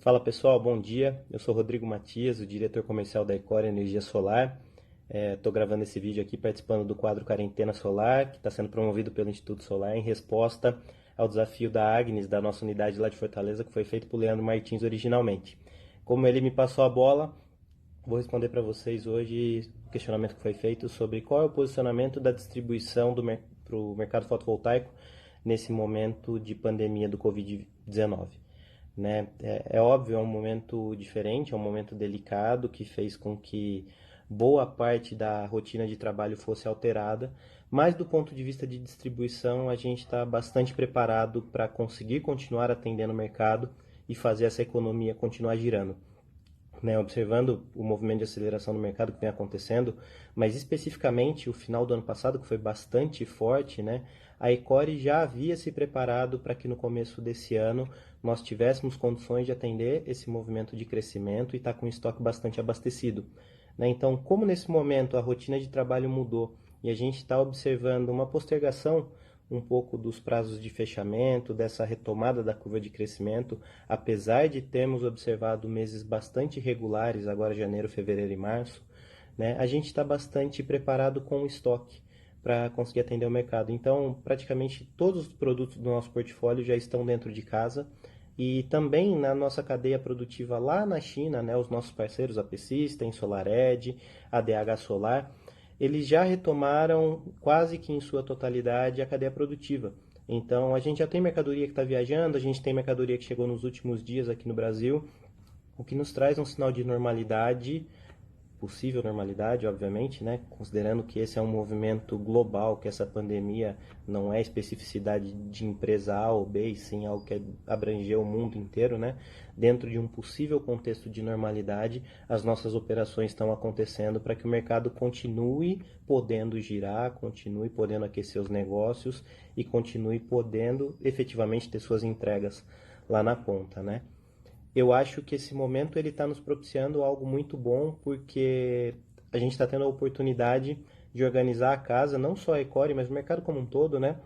Fala pessoal, bom dia. Eu sou Rodrigo Matias, o diretor comercial da Ecor Energia Solar. Estou gravando esse vídeo aqui participando do quadro Quarentena Solar, que está sendo promovido pelo Instituto Solar em resposta ao desafio da Agnes, da nossa unidade lá de Fortaleza, que foi feito por Leandro Martins originalmente. Como ele me passou a bola, vou responder para vocês hoje o questionamento que foi feito sobre qual é o posicionamento da distribuição para o mercado fotovoltaico nesse momento de pandemia do Covid-19. Né? É óbvio, é um momento diferente, é um momento delicado que fez com que boa parte da rotina de trabalho fosse alterada, mas do ponto de vista de distribuição, a gente está bastante preparado para conseguir continuar atendendo o mercado e fazer essa economia continuar girando, né, observando o movimento de aceleração no mercado que vem acontecendo, mas especificamente o final do ano passado, que foi bastante forte, né, a Ecore já havia se preparado para que no começo desse ano nós tivéssemos condições de atender esse movimento de crescimento e estar com o estoque bastante abastecido. Né? Então, como nesse momento a rotina de trabalho mudou e a gente está observando uma postergação um pouco dos prazos de fechamento, dessa retomada da curva de crescimento, apesar de termos observado meses bastante regulares, agora janeiro, fevereiro e março, né, a gente está bastante preparado com o estoque para conseguir atender o mercado. Então, praticamente todos os produtos do nosso portfólio já estão dentro de casa e também na nossa cadeia produtiva lá na China, né, os nossos parceiros, a P-System, SolarEdge, a DH Solar, eles já retomaram quase que em sua totalidade a cadeia produtiva. Então, a gente já tem mercadoria que está viajando, a gente tem mercadoria que chegou nos últimos dias aqui no Brasil, o que nos traz um sinal de normalidade, possível normalidade, obviamente, né? Considerando que esse é um movimento global, que essa pandemia não é especificidade de empresa A ou B, e sim algo que abrangeu o mundo inteiro, né? Dentro de um possível contexto de normalidade, as nossas operações estão acontecendo para que o mercado continue podendo girar, continue podendo aquecer os negócios e continue podendo efetivamente ter suas entregas lá na ponta, né? Eu acho que esse momento ele está nos propiciando algo muito bom, porque a gente está tendo a oportunidade de organizar a casa, não só a Ecore, mas o mercado como um todo, né?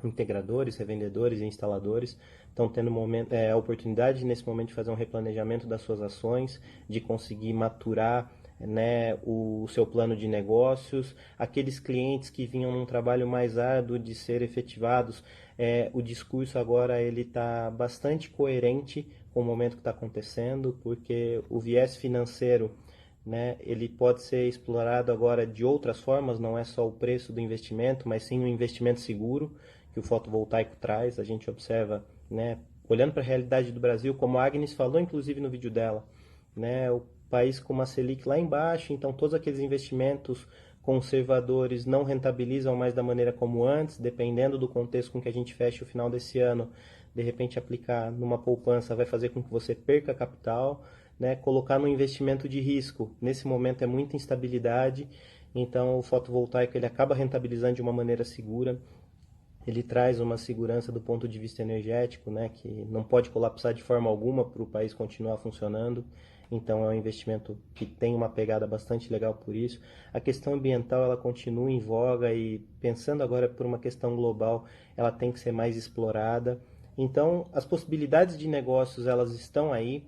Integradores, revendedores e instaladores estão tendo a oportunidade nesse momento de fazer um replanejamento das suas ações, de conseguir maturar, né, o seu plano de negócios, aqueles clientes que vinham num trabalho mais árduo de ser efetivados, o discurso agora ele está bastante coerente com o momento que está acontecendo, porque o viés financeiro, né, ele pode ser explorado agora de outras formas, não é só o preço do investimento, mas sim um investimento seguro que o fotovoltaico traz. A gente observa, né, olhando para a realidade do Brasil, como a Agnes falou inclusive no vídeo dela, né, o país com uma Selic lá embaixo, então todos aqueles investimentos conservadores não rentabilizam mais da maneira como antes, dependendo do contexto com que a gente feche o final desse ano, de repente aplicar numa poupança vai fazer com que você perca capital, né? Colocar no investimento de risco, nesse momento é muita instabilidade, então o fotovoltaico ele acaba rentabilizando de uma maneira segura, ele traz uma segurança do ponto de vista energético, né, que não pode colapsar de forma alguma para o país continuar funcionando. Então é um investimento que tem uma pegada bastante legal por isso. A questão ambiental ela continua em voga e pensando agora por uma questão global, ela tem que ser mais explorada. Então as possibilidades de negócios elas estão aí.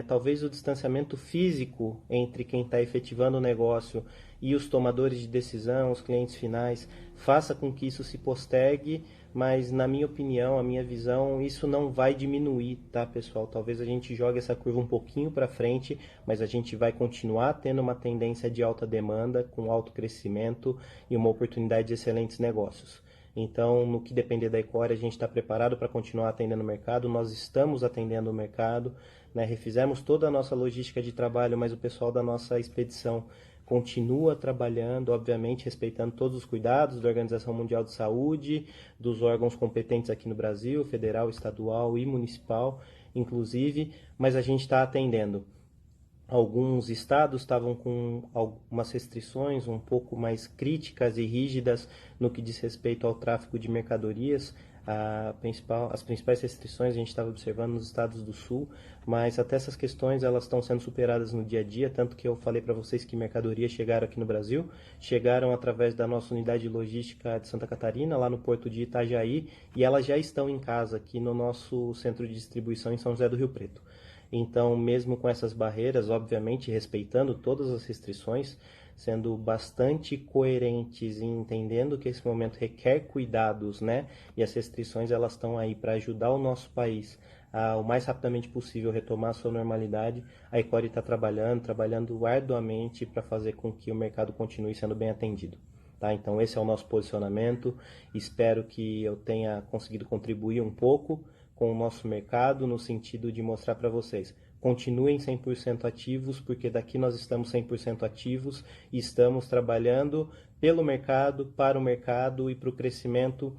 Talvez o distanciamento físico entre quem está efetivando o negócio e os tomadores de decisão, os clientes finais, faça com que isso se postergue, mas na minha opinião, a minha visão, isso não vai diminuir, tá, pessoal? Talvez a gente jogue essa curva um pouquinho para frente, mas a gente vai continuar tendo uma tendência de alta demanda, com alto crescimento e uma oportunidade de excelentes negócios. Então, no que depender da Ecore, a gente está preparado para continuar atendendo o mercado, nós estamos atendendo o mercado, né? Refizemos toda a nossa logística de trabalho, mas o pessoal da nossa expedição continua trabalhando, obviamente respeitando todos os cuidados da Organização Mundial de Saúde, dos órgãos competentes aqui no Brasil, federal, estadual e municipal, inclusive, mas a gente está atendendo. Alguns estados estavam com algumas restrições um pouco mais críticas e rígidas no que diz respeito ao tráfego de mercadorias. As principais restrições a gente estava observando nos estados do sul, mas até essas questões elas estão sendo superadas no dia a dia, tanto que eu falei para vocês que mercadorias chegaram aqui no Brasil, chegaram através da nossa unidade de logística de Santa Catarina, lá no porto de Itajaí, e elas já estão em casa aqui no nosso centro de distribuição em São José do Rio Preto. Então, mesmo com essas barreiras, obviamente respeitando todas as restrições, sendo bastante coerentes e entendendo que esse momento requer cuidados, né? E as restrições elas estão aí para ajudar o nosso país a, o mais rapidamente possível, retomar a sua normalidade. A Ecori está trabalhando arduamente para fazer com que o mercado continue sendo bem atendido. Tá? Então esse é o nosso posicionamento. Espero que eu tenha conseguido contribuir um pouco com o nosso mercado no sentido de mostrar para vocês. Continuem 100% ativos, porque daqui nós estamos 100% ativos e estamos trabalhando pelo mercado, para o mercado e para o crescimento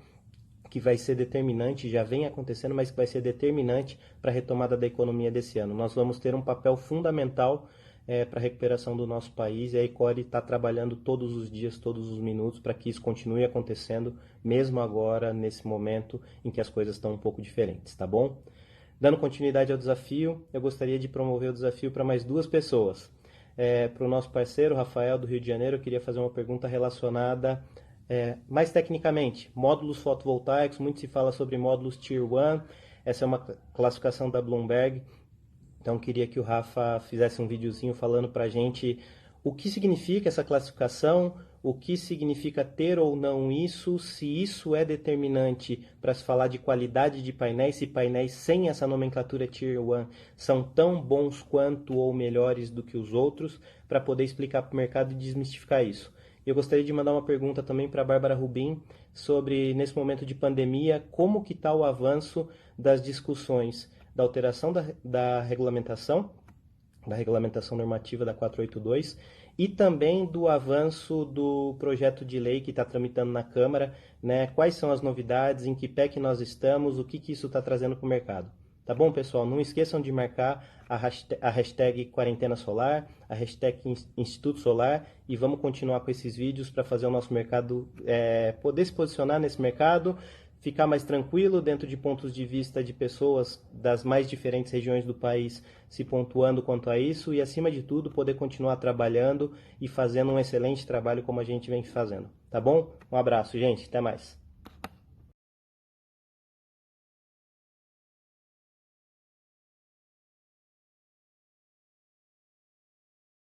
que vai ser determinante, já vem acontecendo, mas que vai ser determinante para a retomada da economia desse ano. Nós vamos ter um papel fundamental para a recuperação do nosso país e a Ecori está trabalhando todos os dias, todos os minutos para que isso continue acontecendo, mesmo agora, nesse momento em que as coisas estão um pouco diferentes, tá bom? Dando continuidade ao desafio, eu gostaria de promover o desafio para mais 2 pessoas. Para o nosso parceiro, Rafael, do Rio de Janeiro, eu queria fazer uma pergunta relacionada mais tecnicamente. Módulos fotovoltaicos, muito se fala sobre módulos Tier 1, essa é uma classificação da Bloomberg, então queria que o Rafa fizesse um videozinho falando para a gente o que significa essa classificação, o que significa ter ou não isso, se isso é determinante para se falar de qualidade de painéis, se painéis sem essa nomenclatura Tier 1 são tão bons quanto ou melhores do que os outros, para poder explicar para o mercado e desmistificar isso. Eu gostaria de mandar uma pergunta também para a Bárbara Rubim sobre, nesse momento de pandemia, como que está o avanço das discussões da alteração da regulamentação normativa da 482 e também do avanço do projeto de lei que está tramitando na Câmara, né? Quais são as novidades, em que pé que nós estamos, o que isso está trazendo para o mercado. Tá bom, pessoal? Não esqueçam de marcar a hashtag Quarentena Solar, a hashtag Instituto Solar e vamos continuar com esses vídeos para fazer o nosso mercado poder se posicionar nesse mercado, ficar mais tranquilo dentro de pontos de vista de pessoas das mais diferentes regiões do país se pontuando quanto a isso e, acima de tudo, poder continuar trabalhando e fazendo um excelente trabalho como a gente vem fazendo. Tá bom? Um abraço, gente. Até mais.